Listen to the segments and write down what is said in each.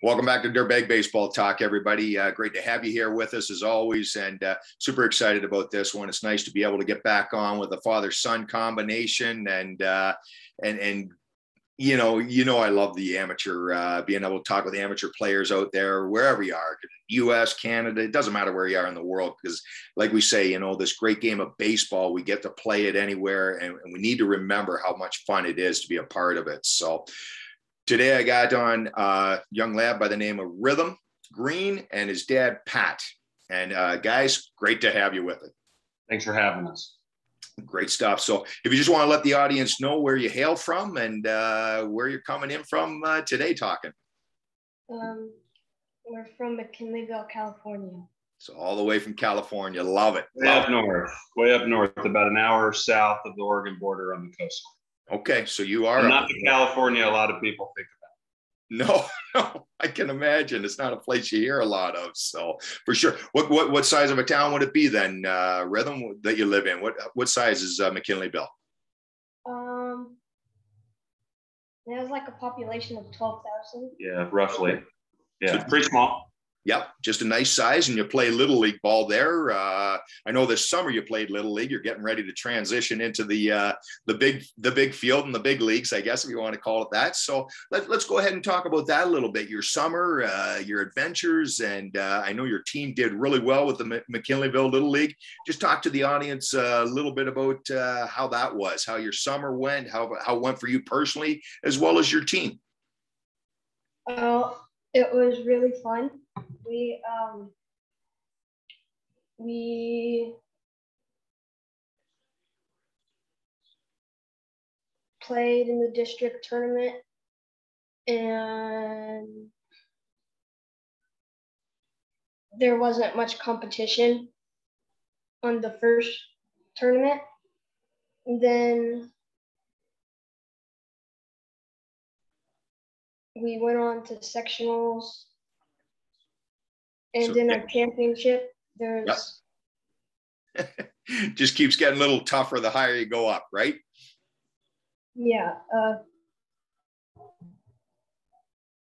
Welcome back to Dirtbag Baseball Talk, everybody. Great to have you here with us as always, and super excited about this one. It's nice to be able to get back on with the father-son combination, and I love the amateur, being able to talk with the amateur players out there, wherever you are, U.S., Canada, it doesn't matter where you are in the world, because like we say, this great game of baseball, we get to play it anywhere, and we need to remember how much fun it is to be a part of it. So today I got on a young lad by the name of Rhythm Green and his dad, Pat. And guys, great to have you with it. Thanks for having us. Great stuff. So if you just want to let the audience know where you hail from and where you're coming in from today talking. We're from McKinleyville, California. So all the way from California. Love it. Way up north, about an hour south of the Oregon border on the coast. Okay, so you are not the California a lot of people think about. No, I can imagine. It's not a place you hear a lot of. So for sure. What size of a town would it be then, Rhythm, that you live in? What size is McKinleyville? It has like a population of 12,000. Yeah, roughly. Okay. Yeah, so it's pretty small. Yep, just a nice size, and you play Little League ball there. I know this summer you played Little League. You're getting ready to transition into the big field and the big leagues, I guess, if you want to call it that. So let's go ahead and talk about that a little bit. Your summer, your adventures, and I know your team did really well with the McKinleyville Little League. Just talk to the audience a little bit about how that was, how your summer went, how it went for you personally, as well as your team. It was really fun. We played in the district tournament, and there wasn't much competition on the first tournament. And then we went on to sectionals. And then our championship, there's... Yep. Just keeps getting a little tougher the higher you go up, right? Yeah. How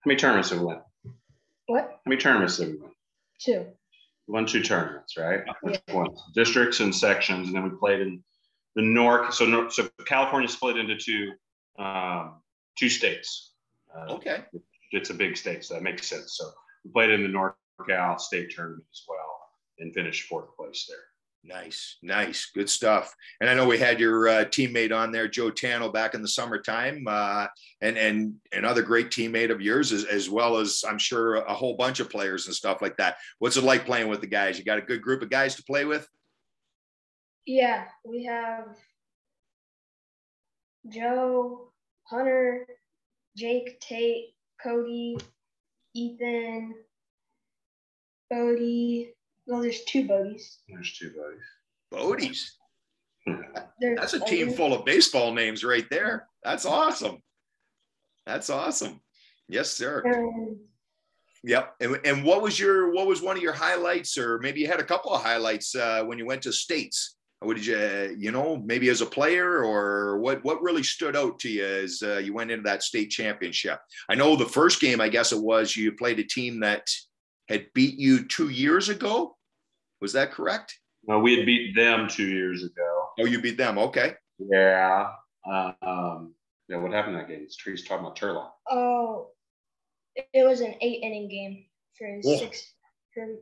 many tournaments have we won? What? How many tournaments have we won? 2. We won 2 tournaments, right? Yeah. Districts and sections, and then we played in the North. So California split into two states. Okay. It's a big state, so that makes sense. So we played in the North Cal state tournament as well and finished 4th place there. Nice, good stuff. And I know we had your teammate on there, Joe Tano, back in the summertime, and another great teammate of yours, as well as I'm sure a whole bunch of players and stuff like that. What's it like playing with the guys? You got a good group of guys to play with? Yeah, we have Joe, Hunter, Jake, Tate, Cody, Ethan, Bodie. Well, there's 2 Bodies. There's 2 Bodies. That's a Odin. team full of baseball names right there. That's awesome. Yes, sir. Yep. And what was one of your highlights, or maybe you had a couple of highlights when you went to states? What did you, maybe as a player, or what really stood out to you as you went into that state championship? I know the first game, I guess it was, you played a team that had beat you 2 years ago. Was that correct? No, we had beat them 2 years ago. Oh, you beat them. Okay. Yeah. What happened in that game? Tree's talking about Turlock. Oh, it was an 8-inning game for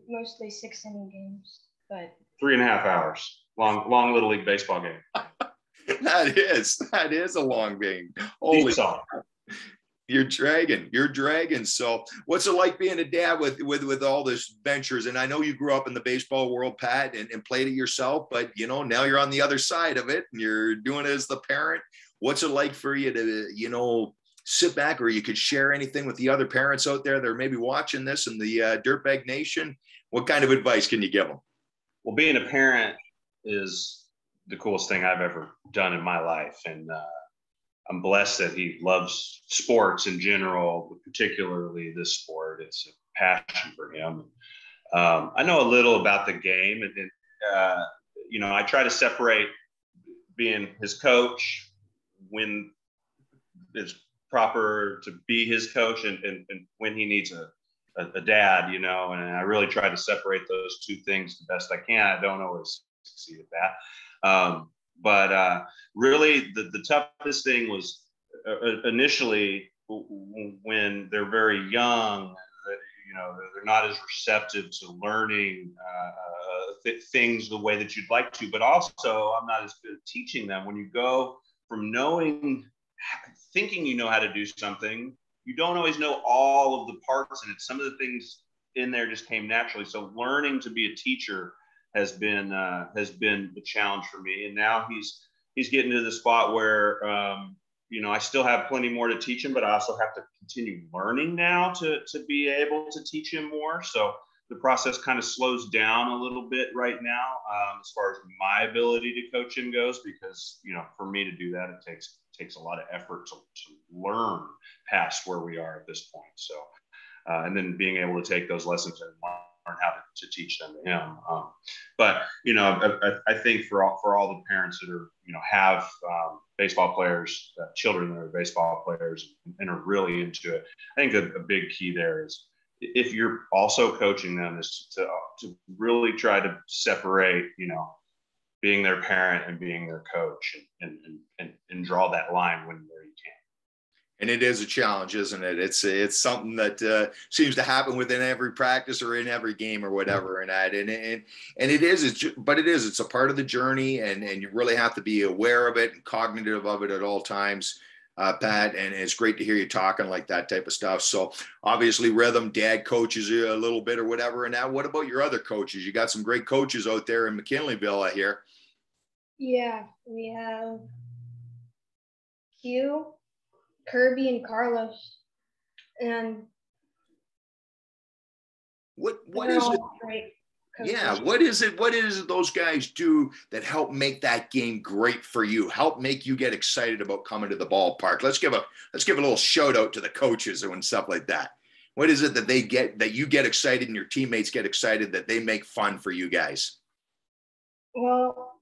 mostly 6-inning games, but 3.5 hours. Long Little League baseball game. That is a long game. Holy cow. You're dragging. So what's it like being a dad with all this ventures? And I know you grew up in the baseball world, Pat, and played it yourself, but now you're on the other side of it and you're doing it as the parent. What's it like for you to, sit back, or you could share anything with the other parents out there that are maybe watching this in the Dirtbag Nation? What kind of advice can you give them? Well, being a parent is the coolest thing I've ever done in my life. And I'm blessed that he loves sports in general, but particularly this sport. It's a passion for him. I know a little about the game, and I try to separate being his coach when it's proper to be his coach, and when he needs a a dad, you know, and I really try to separate those two things the best I can. I don't always succeed at that. But really the toughest thing was initially when they're very young, you know, they're not as receptive to learning things the way that you'd like to, but also I'm not as good at teaching them. When you go from thinking you know how to do something, you don't always know all of the parts in it. Some of the things in there just came naturally. So learning to be a teacher has been the challenge for me. And now he's getting to the spot where, you know, I still have plenty more to teach him, but I also have to continue learning now to be able to teach him more. So the process kind of slows down a little bit right now, as far as my ability to coach him goes, because, you know, for me to do that, it takes a lot of effort to learn past where we are at this point. So, and then being able to take those lessons and learn how to teach them to him. But, you know, I think for all the parents that are, you know, have baseball players, children that are baseball players and are really into it, I think a big key there is, if you're also coaching them, is to really try to separate, you know, being their parent and being their coach, and draw that line when where you can. And it is a challenge, isn't it? It's something that seems to happen within every practice or in every game or whatever. And it is, it's a part of the journey, and you really have to be aware of it and cognitive of it at all times, Pat. And it's great to hear you talking like that type of stuff. So obviously Rhythm, dad coaches you a little bit or whatever. And now what about your other coaches? You got some great coaches out there in McKinleyville, I hear. Yeah, we have Q, Kirby, and Carlos. And what is it? Great yeah, what is it those guys do that help make that game great for you, help make you get excited about coming to the ballpark? Let's give a little shout out to the coaches and stuff like that. What is it that they get, that you get excited and your teammates get excited, that they make fun for you guys? Well,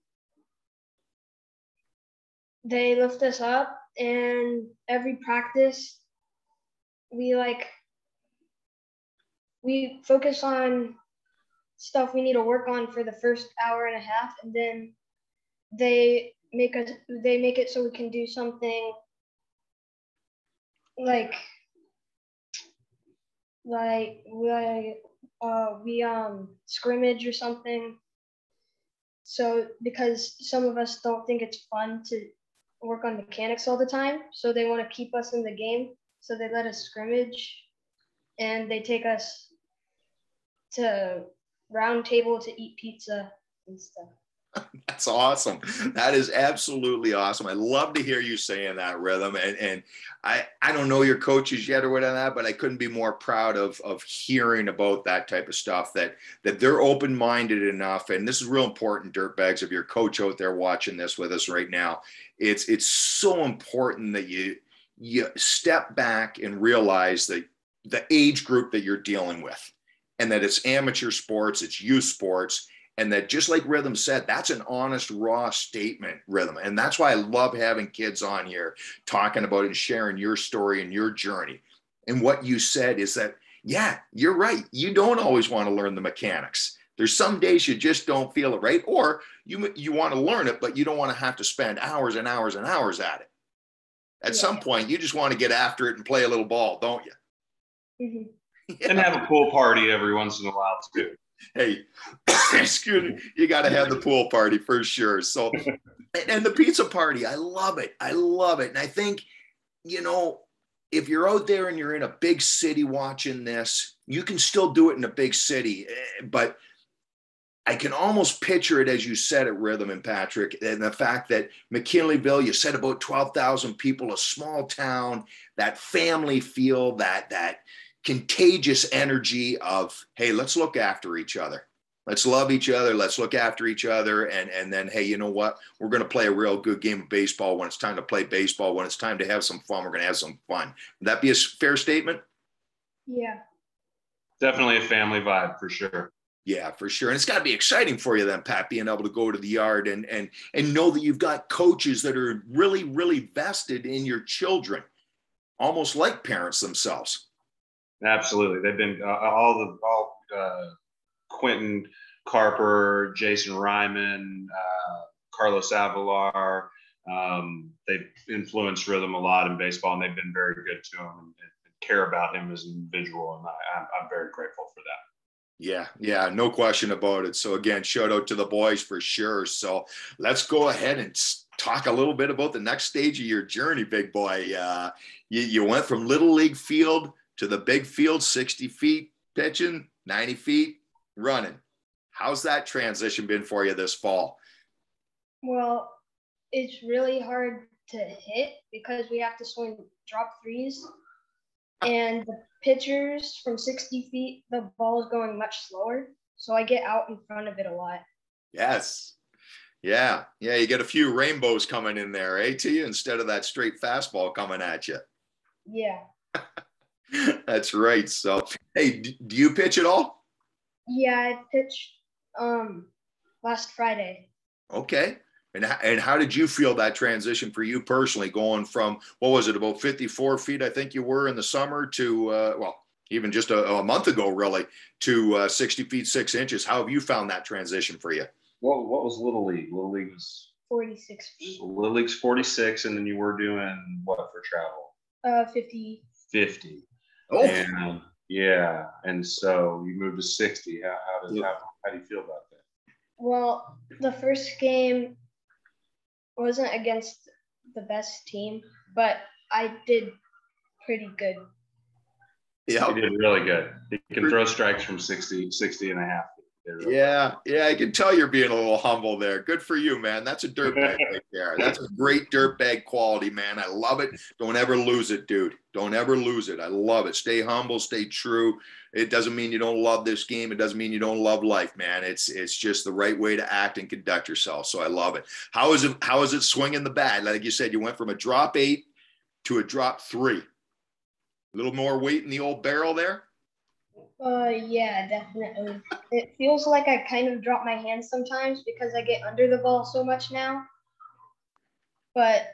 they lift us up, and every practice we focus on stuff we need to work on for the first hour and a half, and then they make it so we can do something like we scrimmage or something. So because some of us don't think it's fun to work on mechanics all the time, so they want to keep us in the game, so they let us scrimmage, and they take us to round table to eat pizza and stuff. That's awesome. That is absolutely awesome. I love to hear you saying that, Rhythm. And I don't know your coaches yet or whatever that, but I couldn't be more proud of hearing about that type of stuff, that they're open-minded enough. And this is real important, Dirtbags, if you're a coach out there watching this with us right now. It's so important that you step back and realize that the age group that you're dealing with, and that it's amateur sports, it's youth sports, and that, just like Rhythm said, that's an honest, raw statement, Rhythm. And that's why I love having kids on here talking about it and sharing your story and your journey. And what you said is that, yeah, you're right. You don't always want to learn the mechanics. There's some days you just don't feel it right, or you want to learn it, but you don't want to have to spend hours and hours and hours at it. At some point, you just want to get after it and play a little ball, don't you? Mm-hmm. Yeah. And have a pool party every once in a while too. Hey, excuse me, you got to have the pool party for sure. So, and the pizza party, I love it. I love it. And I think, you know, if you're out there and you're in a big city watching this, you can still do it in a big city. But I can almost picture it, as you said it, Rhythm and Patrick, and the fact that McKinleyville, you said about 12,000 people, a small town, that family feel, that contagious energy of, hey, let's look after each other. Let's love each other. Let's look after each other. And then, hey, you know what? We're going to play a real good game of baseball when it's time to play baseball. When it's time to have some fun, we're going to have some fun. Would that be a fair statement? Yeah. Definitely a family vibe for sure. Yeah, for sure. And it's got to be exciting for you then, Pat, being able to go to the yard and know that you've got coaches that are really, really vested in your children, almost like parents themselves. Absolutely. They've been Quentin Carper, Jason Ryman, Carlos Avalar. They've influenced Rhythm a lot in baseball, and they've been very good to him and care about him as an individual. And I'm very grateful for that. Yeah, no question about it. So again, shout out to the boys for sure. So let's go ahead and talk a little bit about the next stage of your journey, big boy. You went from little league field to the big field, 60 feet pitching, 90 feet running. How's that transition been for you this fall? Well, it's really hard to hit because we have to swing drop threes. And the pitchers from 60 feet, the ball is going much slower. So I get out in front of it a lot. Yes. Yeah. You get a few rainbows coming in there, to you, instead of that straight fastball coming at you. Yeah. That's right. So, hey, do you pitch at all? Yeah, I pitched last Friday. Okay. And how did you feel that transition for you personally, going from, what was it, about 54 feet, I think you were in the summer, to, even just a month ago, really, to 60 feet, 6 inches? How have you found that transition for you? Well, what was Little League? Little League was 46 feet. So Little League's 46, and then you were doing what for travel? 50. 50. Oh, and, yeah. And so you moved to 60. How do you feel about that? Well, the first game wasn't against the best team, but I did pretty good. Yeah, you did really good. You can throw strikes from 60 and a half. Really yeah, I can tell you're being a little humble there. Good for you, man. That's a dirtbag right there. That's a great dirtbag quality, man. I love it. Don't ever lose it, dude. Don't ever lose it. I love it. Stay humble, stay true. It doesn't mean you don't love this game. It doesn't mean you don't love life, man. It's just the right way to act and conduct yourself. So I love it. How is it swinging the bat? Like you said, you went from a drop 8 to a drop 3. A little more weight in the old barrel there? Yeah, definitely. It feels like I kind of drop my hands sometimes because I get under the ball so much now. But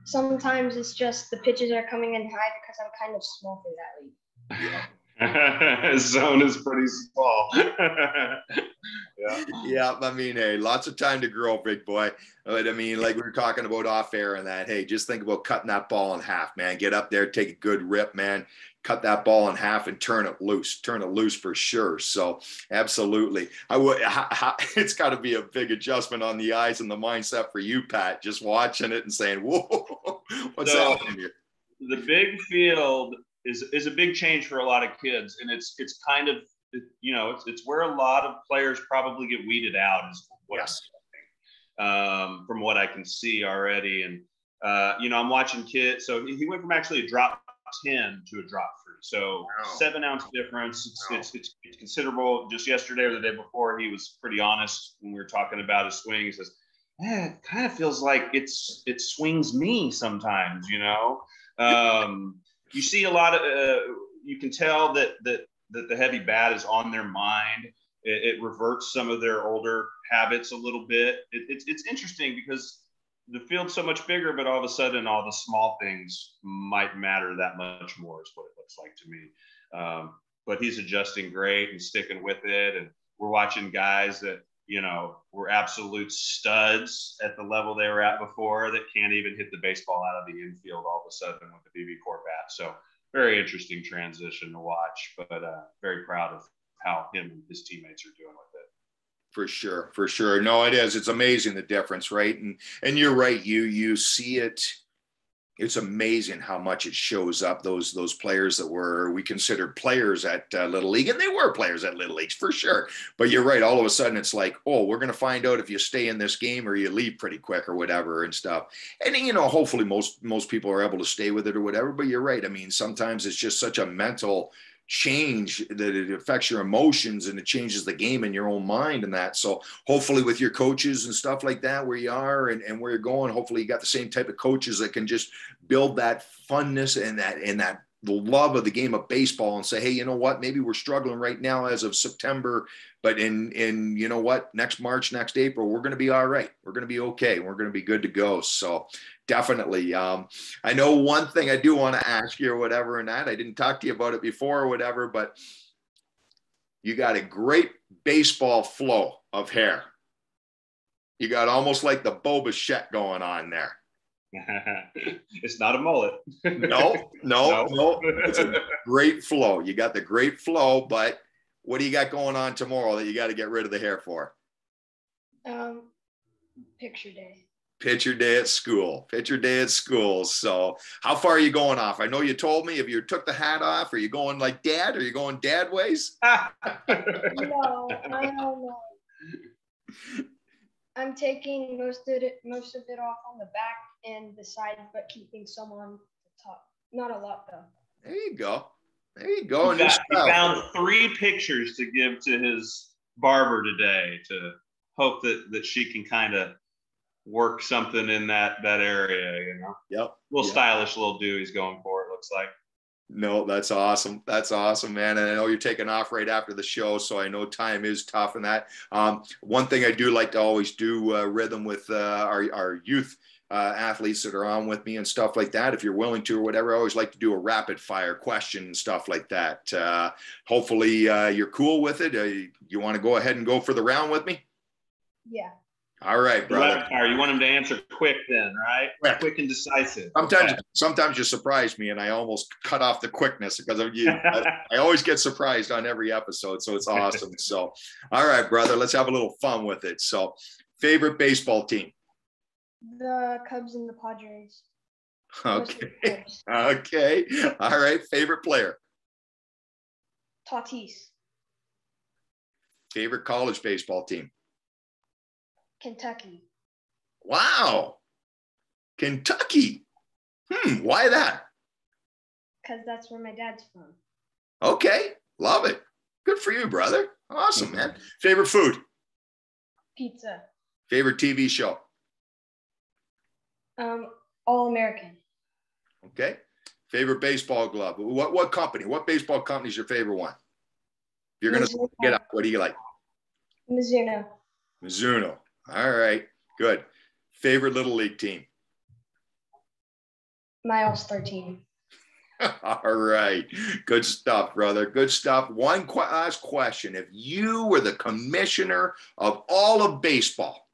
sometimes it's just the pitches are coming in high because I'm kind of small for that league. Yeah. Zone is pretty small. Yeah. I mean, hey, lots of time to grow, big boy. But I mean, like we were talking about off air and that, hey, just think about cutting that ball in half, man. Get up there, take a good rip, man. Cut that ball in half and turn it loose for sure. So absolutely. It's got to be a big adjustment on the eyes and the mindset for you, Pat, just watching it and saying, whoa, what's happening here? The big field is a big change for a lot of kids. And it's kind of, it's where a lot of players probably get weeded out is what yes. I'm saying, from what I can see already. And, I'm watching kids. So he went from actually a drop 10 to a drop 3. So 7 ounce difference. It's considerable. Just yesterday or the day before, he was pretty honest when we were talking about his swing. He says, it kind of feels like it swings me sometimes, you see a lot of, you can tell that the heavy bat is on their mind. It reverts some of their older habits a little bit. It's interesting because the field's so much bigger, but all of a sudden all the small things might matter that much more is what it looks like to me. But he's adjusting great and sticking with it. And we're watching guys that, were absolute studs at the level they were at before that can't even hit the baseball out of the infield all of a sudden with the BB Core bat. So very interesting transition to watch, but very proud of how him and his teammates are doing with it. For sure. No, it is. It's amazing the difference, right? And you're right. You see it. It's amazing how much it shows up. Those players that we considered players at Little League, and they were players at Little Leagues for sure. But you're right. All of a sudden, it's like, oh, we're going to find out if you stay in this game or you leave pretty quick or whatever and stuff. And hopefully most people are able to stay with it or whatever. But you're right. I mean, sometimes it's just such a mental change that it affects your emotions and it changes the game in your own mind and that. So hopefully with your coaches and stuff like that, where you are and where you're going, hopefully you got the same type of coaches that can just build that funness and that the love of the game of baseball and say, hey, you know what, maybe we're struggling right now as of September, but in next March, next April, we're going to be all right. We're going to be okay. We're going to be good to go. So Definitely. I know one thing I do want to ask you or whatever, and that I didn't talk to you about it before or whatever, but you got a great baseball flow of hair. You got almost like the Bo Bichette going on there. It's not a mullet. No. It's a great flow. You got the great flow, but what do you got going on tomorrow that you got to get rid of the hair for? Picture day. Picture day at school. Picture day at school. So how far are you going off? I know you told me if you took the hat off, are you going like dad? Are you going dad ways? No, I don't know. I'm taking most of it off on the back and the side, but keeping some on the top. Not a lot though. There you go. There you go. He found 3 pictures to give to his barber today to hope that she can kind of work something in that area, you know. Yep. Little stylish little do he's going for, it looks like. No, that's awesome. That's awesome, man. And I know you're taking off right after the show, so I know time is tough and that. One thing I do like to always do rhythm with our youth athletes that are on with me and stuff like that. If you're willing to or whatever, I always like to do a rapid fire question and stuff like that. Hopefully you're cool with it. You want to go ahead and go for the round with me? Yeah. All right, brother. Rapid fire. You want him to answer quick then, right? Yeah. Quick and decisive. Sometimes you surprise me and I almost cut off the quickness because of you. I always get surprised on every episode, so it's awesome. So, all right, brother, let's have a little fun with it. So, favorite baseball team? The Cubs and the Padres. Okay. Okay. All right. Favorite player? Tatis. Favorite college baseball team? Kentucky. Wow. Kentucky. Why that? Because that's where my dad's from. Okay. Love it. Good for you, brother. Awesome, man. Favorite food? Pizza. Favorite TV show? All American. Okay. Favorite baseball glove? What company? What baseball company is your favorite one? If you're going to get up, what do you like? Mizuno. Mizuno. All right. Good. Favorite Little League team? My All-Star team. All right. Good stuff, brother. Good stuff. One last question. If you were the commissioner of all of baseball,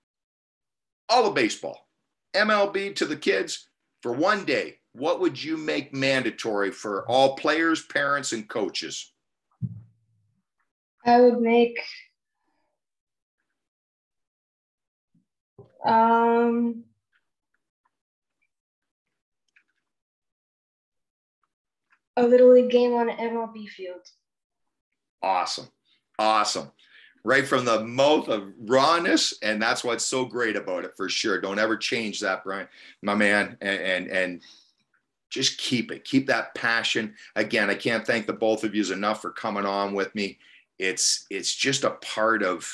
MLB to the kids, for one day, what would you make mandatory for all players, parents, and coaches? I would make a Little League game on an MLB field. Awesome. Awesome. Right from the mouth of rawness, and that's what's so great about it, for sure. Don't ever change that, Brian, my man, and just keep it. Keep that passion. Again, I can't thank the both of you enough for coming on with me. It's just a part of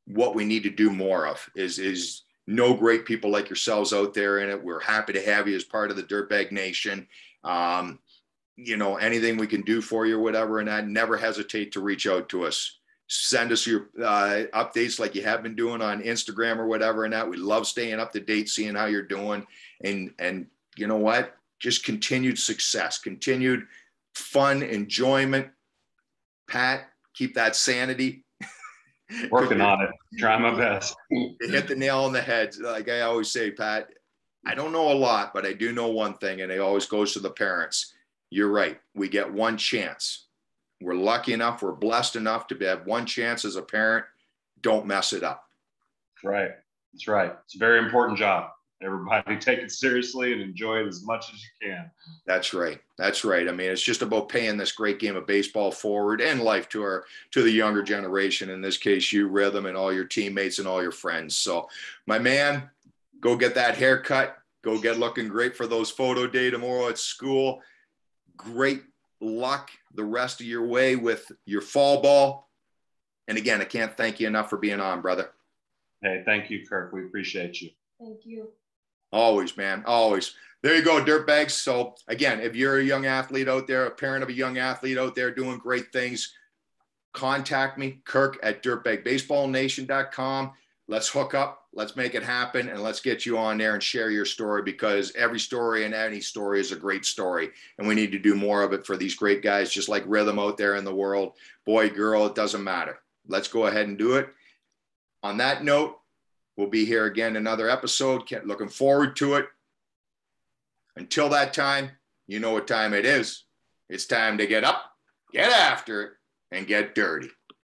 what we need to do more of is know great people like yourselves out there in it. We're happy to have you as part of the Dirtbag Nation. You know, anything we can do for you or whatever, and that, never hesitate to reach out to us. Send us your updates like you have been doing on Instagram or whatever, and that. We love staying up to date, seeing how you're doing. And you know what? Just continued success, continued fun, enjoyment. Pat, keep that sanity. Working on it. Trying my best. You hit the nail on the head. Like I always say, Pat, I don't know a lot, but I do know one thing, and it always goes to the parents. You're right. We get one chance. We're lucky enough. We're blessed enough to have one chance as a parent. Don't mess it up. That's right. That's right. It's a very important job. Everybody take it seriously and enjoy it as much as you can. That's right. That's right. I mean, it's just about paying this great game of baseball forward and life to the younger generation. In this case, you, Rhythm, and all your teammates and all your friends. So, my man, go get that haircut. Go get looking great for those photo day tomorrow at school. Great luck the rest of your way with your fall ball. And again, I can't thank you enough for being on, brother. Hey, thank you, Kirk. We appreciate you. Thank you. Always, man. Always. There you go, Dirtbags. So again, if you're a young athlete out there, a parent of a young athlete out there doing great things, contact me, Kirk at dirtbagbaseballnation.com. Let's hook up. Let's make it happen, and let's get you on there and share your story, because every story and any story is a great story, and we need to do more of it for these great guys just like Rhythm out there in the world. Boy, girl, it doesn't matter. Let's go ahead and do it. On that note, we'll be here again another episode. Looking forward to it. Until that time, you know what time it is. It's time to get up, get after it, and get dirty.